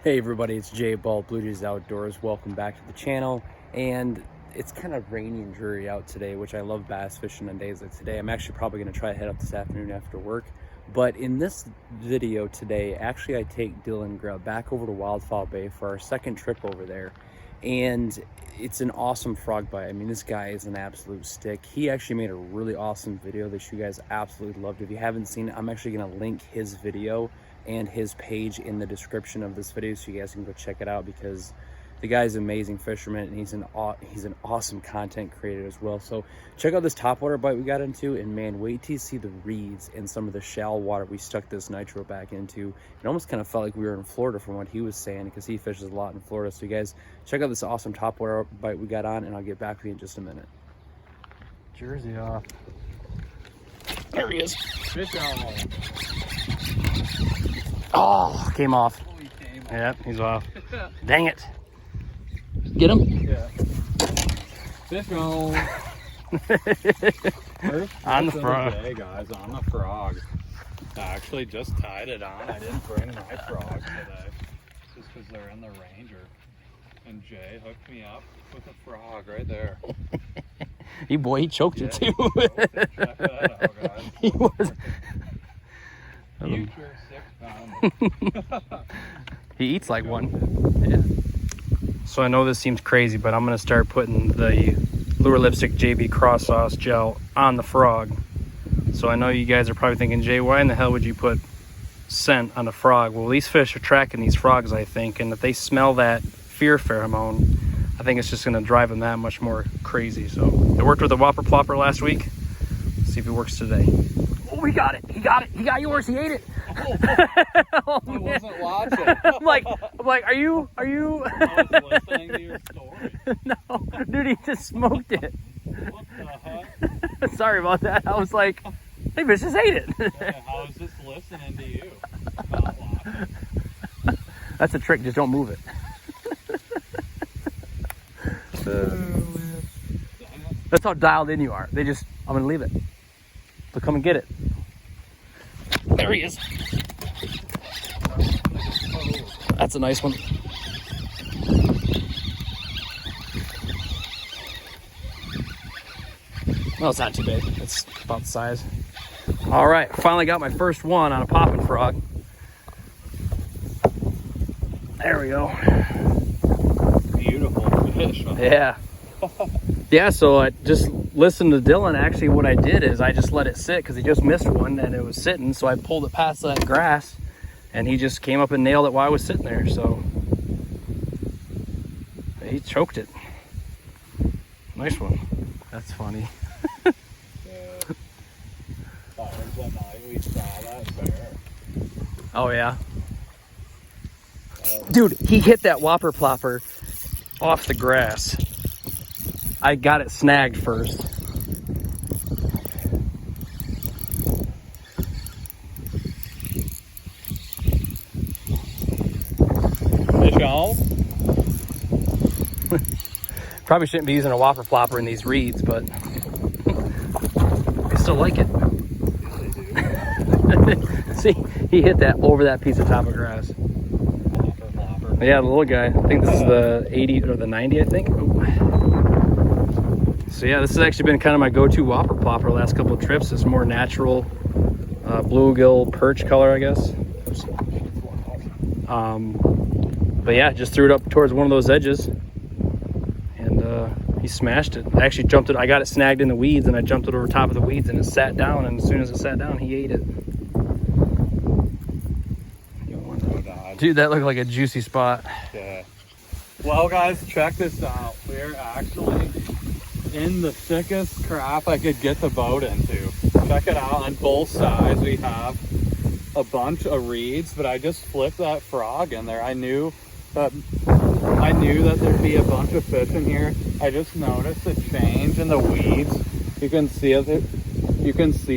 Hey everybody, it's Jay Ball, Blue Jays Outdoors. Welcome back to the channel. And it's kind of rainy and dreary out today, which I love bass fishing on days like today. I'm actually probably going to try to head up this afternoon after work. But in this video today, actually I take Dylan and Grub back over to Wildfowl Bay for our second trip over there. And it's an awesome frog bite. I mean, this guy is an absolute stick. He actually made a really awesome video that you guys absolutely loved. If you haven't seen it, I'm actually going to link his video and his page in the description of this video so you guys can go check it out, because the guy's an amazing fisherman and he's an awesome content creator as well. So check out this topwater bite we got into, and man, wait till you see the reeds and some of the shallow water we stuck this nitro back into. It almost kind of felt like we were in Florida from what he was saying, because he fishes a lot in Florida. So you guys check out this awesome topwater bite we got on, and I'll get back with you in just a minute. Jersey off. There he is. Fish on. Oh, came off. Yep, he's off. Dang it. Get him? Yeah. Fish on. On the frog. Hey guys, on the frog. I actually just tied it on. I didn't bring my frog today, just because they're in the Ranger. And Jay hooked me up with a frog right there. He choked it too. Check that out, guys. He was. Future 6-pounder. He eats like one. Yeah. So I know this seems crazy, but I'm gonna start putting the Lure Lipstick JB Cross Sauce gel on the frog. So I know you guys are probably thinking, Jay, why in the hell would you put scent on a frog? Well, these fish are tracking these frogs, I think, and if they smell that fear pheromone, I think it's just gonna drive them that much more crazy. So it worked with the Whopper Plopper last week. Let's see if it works today. Oh, he got it. He got it. He got yours. He ate it. Oh, I wasn't watching. I'm like, are you? I was listening to your story. No, dude, he just smoked it. What the heck? Sorry about that. I was like, hey, bitch, just ate it. Yeah, I was just listening to you. Not watching. That's a trick. Just don't move it. That's how dialed in you are. I'm gonna leave it. So come and get it. There he is. That's a nice one. No, it's not too big. It's about the size. All right, finally got my first one on a popping frog. There we go. Beautiful fish. Yeah. Yeah, so I just listened to Dylan. Actually, what I did is I just let it sit because he just missed one and it was sitting. So I pulled it past that grass and he just came up and nailed it while I was sitting there. So he choked it. Nice one. That's funny. Yeah. That was the night we saw that bear. Oh, yeah. Dude, he hit that Whopper Plopper off the grass. I got it snagged first. Fish on? Probably shouldn't be using a Whopper Plopper in these reeds, but I still like it. See, he hit that over that piece of top of grass. Flopper. Yeah, the little guy. I think this is the 80 or the 90, I think. So yeah, this has actually been kind of my go-to Whopper Plopper the last couple of trips. It's more natural bluegill perch color, I guess. But yeah, just threw it up towards one of those edges and he smashed it. I actually jumped it. I got it snagged in the weeds and I jumped it over top of the weeds and it sat down, and as soon as it sat down, he ate it. Dude, that looked like a juicy spot. Yeah. Well, guys, check this out. We're actually in the thickest crap I could get the boat into. Check it out. On both sides we have a bunch of reeds, but I just flipped that frog in there. I knew that there'd be a bunch of fish in here. I just noticed a change in the weeds. You can see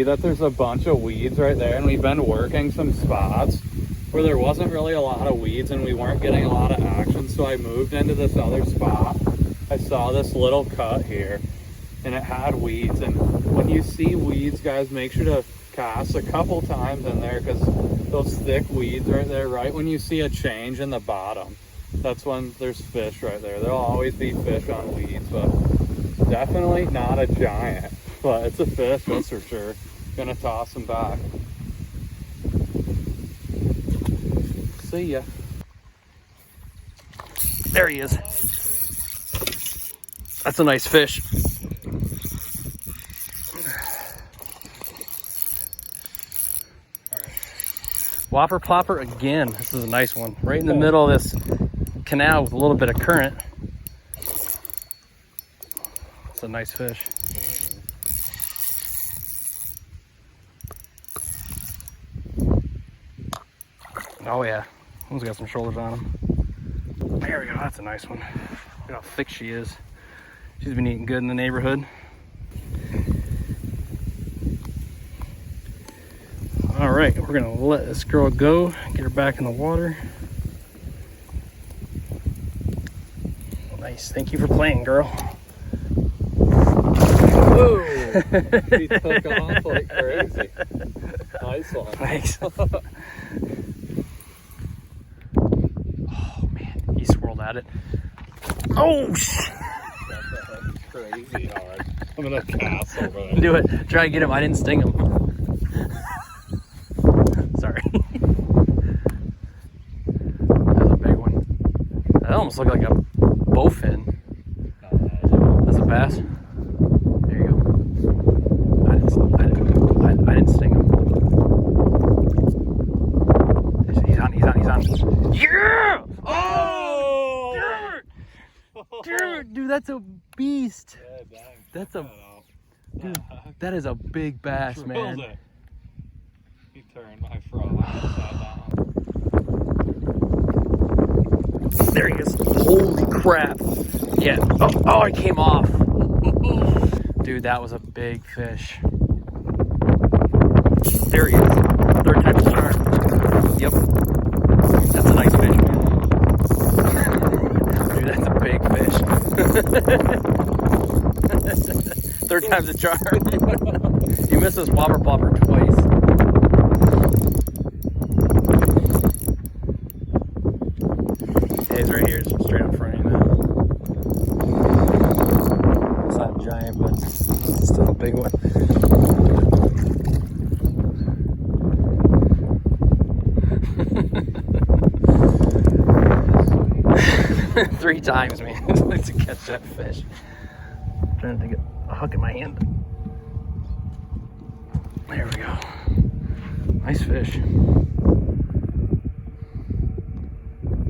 that there's a bunch of weeds right there, and we've been working some spots where there wasn't really a lot of weeds and we weren't getting a lot of action. So I moved into this other spot. I saw this little cut here and it had weeds, and when you see weeds, guys, make sure to cast a couple times in there, because those thick weeds right there, right when you see a change in the bottom, that's when there's fish right there. There'll always be fish on weeds, but definitely not a giant. But it's a fish, that's for sure. Gonna toss him back. See ya. There he is. That's a nice fish. Whopper plopper again. This is a nice one. Right in the middle of this canal with a little bit of current. It's a nice fish. Oh yeah, one's got some shoulders on him. There we go, that's a nice one. Look how thick she is. She's been eating good in the neighborhood. All right, we're gonna let this girl go, get her back in the water. Nice, thank you for playing, girl. Whoa! He took off like crazy. Nice one. Thanks. Oh man, he swirled at it. Oh shit! That's crazy hard. I'm gonna cast over there. Do it. Try to get him. I didn't sting him. Sorry. That's a big one. That almost looked like a bowfin. That's a bass. There you go. I didn't sting him. He's on. Yeah! Oh! Dude, that's a beast. Yeah, dang. That's a... Dude, that is a big bass, man. It. He turned my frog upside down. There he is. Holy crap. Yeah. Oh, it came off. Dude, that was a big fish. There he is. Third time charm. Yep. That's a nice fish, man. Dude, that's a big fish. Third time's a charm. You missed this whopper plopper twice. He's right here, just straight up front of you now. It's not a giant, but it's still a big one. Three times, man, to catch that fish. I'm trying to get a hook in my hand. There we go. Nice fish.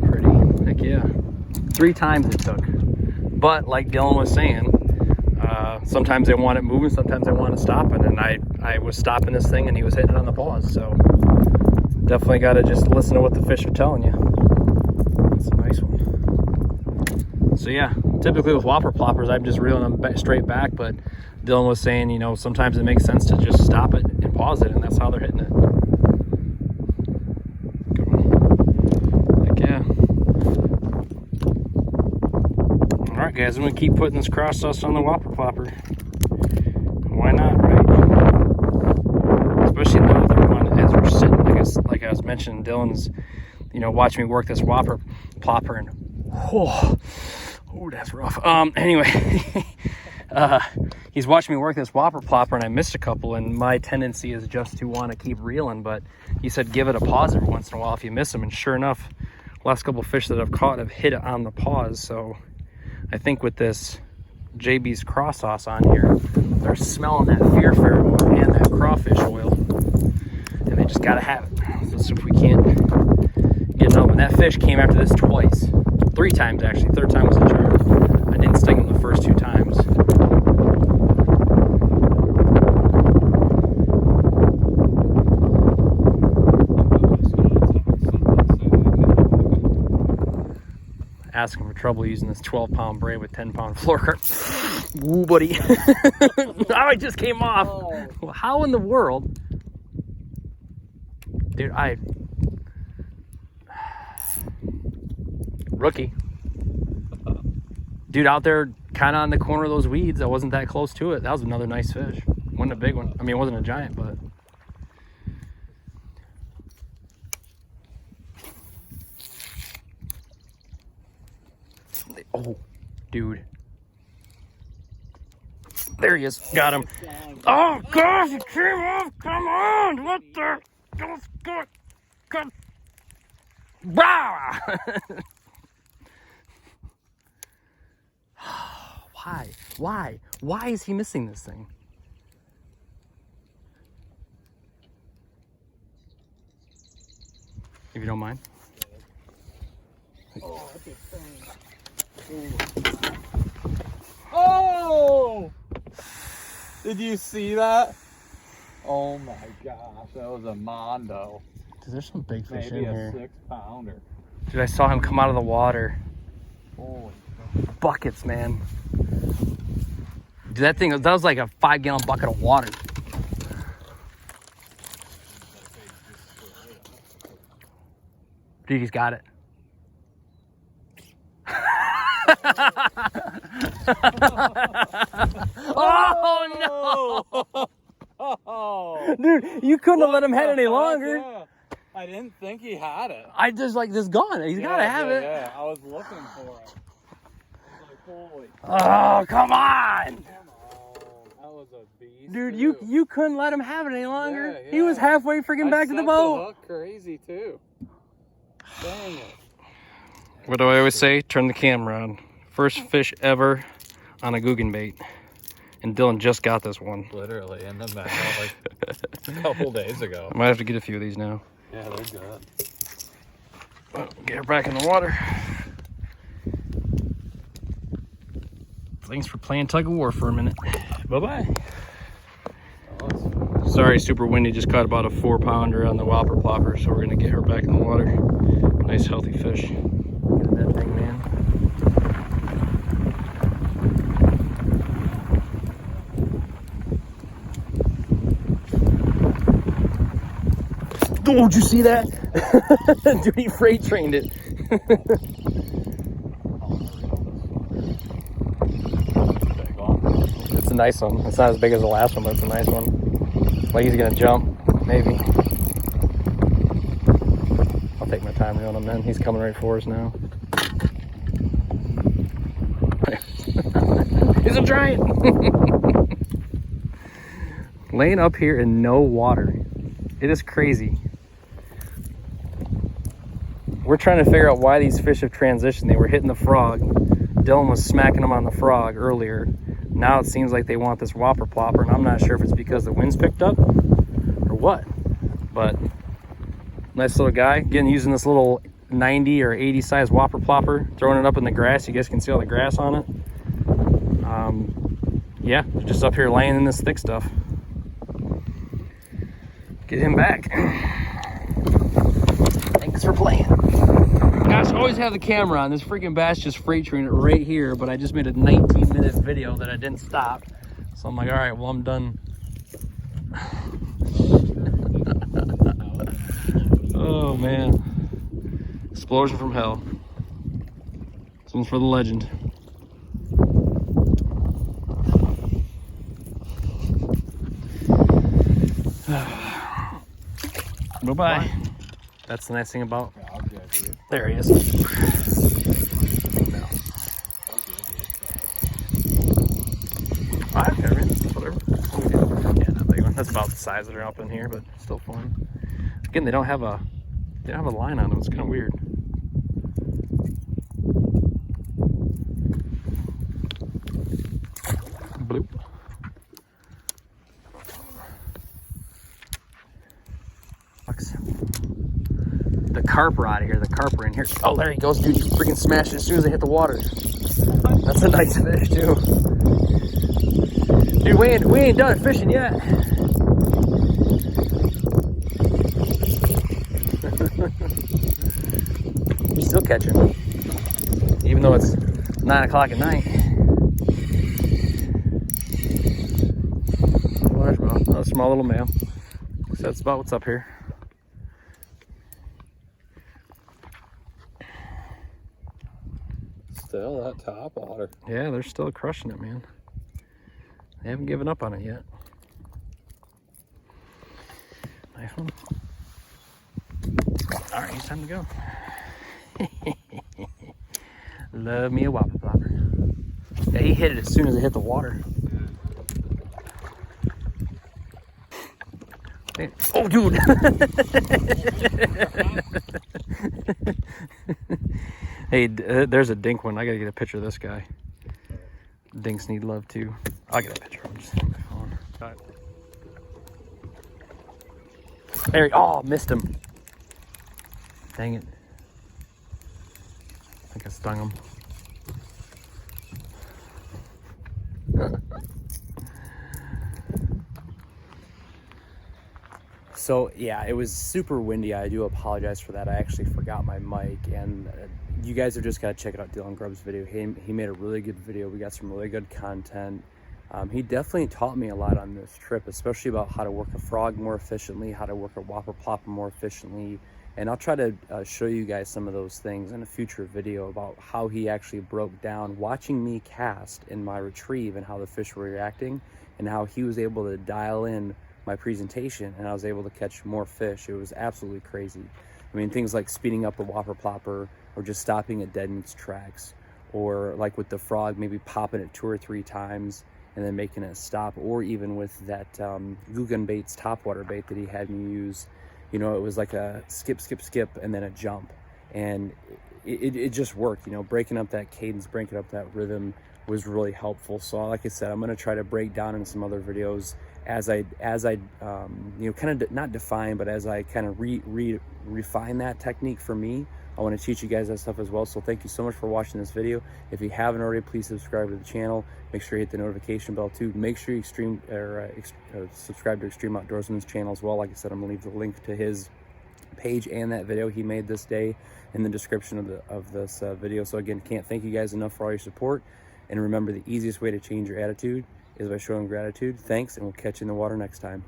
Pretty. Heck yeah. 3 times it took. But like Dylan was saying, sometimes they want it moving, sometimes they want it stopping. And I was stopping this thing and he was hitting it on the pause. So definitely got to just listen to what the fish are telling you. That's a nice one. So yeah, typically with whopper ploppers, I'm just reeling them straight back. But Dylan was saying, you know, sometimes it makes sense to just stop it and pause it. And that's how they're hitting it. Heck yeah. All right, guys, I'm gonna keep putting this cross sauce on the whopper plopper. Why not, right? Especially the other one, as we're sitting, like I was mentioning, Dylan's, you know, watching me work this whopper plopper, and oh, that's rough. Anyway, he's watching me work this whopper plopper, and I missed a couple, and my tendency is just to want to keep reeling, but he said give it a pause every once in a while if you miss them, and sure enough, last couple fish that I've caught have hit it on the pause. So I think with this JB's cross sauce on here, they're smelling that fear pheromone and that crawfish oil, and they just gotta have it. So let's see if we can't get it open. That fish came after this twice, 3 times actually. Third time was a charm. I didn't sting him the first 2 times. Asking for trouble using this 12-pound braid with 10-pound fluorocarbon. Woo, buddy. Oh, it just came off. Oh. Well, how in the world? Dude, rookie. Dude, out there kind of on the corner of those weeds. I wasn't that close to it. That was another nice fish. Wasn't a big one. I mean, it wasn't a giant, but Oh, dude. There he is. Got him. Oh, gosh, it came off. Come on. What the? Come. Brah! Why is he missing this thing? If you don't mind. Oh, that's a thing. Oh! Did you see that? Oh my gosh, that was a mondo. Dude, there's some big fish Maybe in a here. 6-pounder. Dude, I saw him come out of the water. Holy Buckets, man. Dude, that was like a 5-gallon bucket of water. Dude, he's got it. Oh no! Oh, Dude, you couldn't have let him have it any longer. Yeah. I didn't think he had it. I just like this gone. He's gotta have it. Yeah, I was looking for it. Like, holy. Oh, come on! Come on. That was a beast. Dude, too. you couldn't let him have it any longer. Yeah, He was yeah. halfway freaking back to the set boat. hook crazy too. Dang it. What do I always say? Turn the camera on. First fish ever on a Guggen bait. And Dylan just got this one. Literally in the mouth like a couple days ago. I might have to get a few of these now. Yeah, they're good. Oh, get her back in the water. Thanks for playing tug of war for a minute. Bye-bye. Awesome. Sorry, super windy. Just caught about a 4-pounder on the whopper plopper, so we're gonna get her back in the water. Nice healthy fish. Look at that thing, man. Oh, did you see that? Dude, he freight trained it. It's a nice one. It's not as big as the last one, but it's a nice one. Like he's gonna jump, maybe. I'll take my time reeling him in. He's coming right for us now. He's a giant. Laying up here in no water. It is crazy. We're trying to figure out why these fish have transitioned. They were hitting the frog. Dylan was smacking them on the frog earlier. Now it seems like they want this whopper plopper, and I'm not sure if it's because the wind's picked up or what. But nice little guy. Again, using this little 90 or 80 size whopper plopper, throwing it up in the grass. You guys can see all the grass on it. Yeah, just up here laying in this thick stuff. Get him back. Thanks for playing. Gosh, I always have the camera on. This freaking bass just freight trained it right here, but I just made a 19-minute video that I didn't stop. So I'm like, all right, well, I'm done. Oh, man. Explosion from hell. This one's for the legend. Bye-bye. That's the nice thing about... There he is. No. Whatever. Yeah, not big one. That's about the size that are up in here, but still fun. Again, they don't have a line on them. It's kind of weird. Bloop. The carp are out of here. The carp are in here. Oh, there he goes, dude. He freaking smashed it as soon as they hit the water. That's a nice fish, too. Dude, we ain't done fishing yet. He's still catching, even though it's 9 o'clock at night. A small little male. So that's about what's up here. Still that top water. Yeah, they're still crushing it, man. They haven't given up on it yet. Nice one. All right, it's time to go. Love me a whopper plopper. Yeah, he hit it as soon as it hit the water. Hey, oh, dude. Hey, there's a dink one. I gotta get a picture of this guy. Dinks need love too. I'll get a picture. I'm just on my phone. All right. There, oh, missed him. Dang it. I think I stung him. So yeah, it was super windy. I do apologize for that. I actually forgot my mic, and you guys have just got to check out Dylan Grubb's video. He made a really good video. We got some really good content. He definitely taught me a lot on this trip, especially about how to work a frog more efficiently, how to work a whopper plopper more efficiently. And I'll try to show you guys some of those things in a future video about how he actually broke down watching me cast in my retrieve and how the fish were reacting, and how he was able to dial in my presentation and I was able to catch more fish. It was absolutely crazy. I mean, things like speeding up a whopper plopper, or just stopping at dead in its tracks, or like with the frog, maybe popping it 2 or 3 times and then making it stop, or even with that Guggen baits topwater bait that he had me use. You know, it was like a skip, skip, skip, and then a jump, and it just worked. You know, breaking up that cadence, breaking up that rhythm was really helpful. So like I said, I'm going to try to break down in some other videos as I you know, kind of not define, but as I kind of refine that technique for me. I want to teach you guys that stuff as well. So thank you so much for watching this video. If you haven't already, please subscribe to the channel. Make sure you hit the notification bell too. Make sure you subscribe to Extreme Outdoorsmen's channel as well. Like I said, I'm gonna leave the link to his page and that video he made this day in the description of this video. So again, can't thank you guys enough for all your support. And remember, the easiest way to change your attitude is by showing gratitude. Thanks, and we'll catch you in the water next time.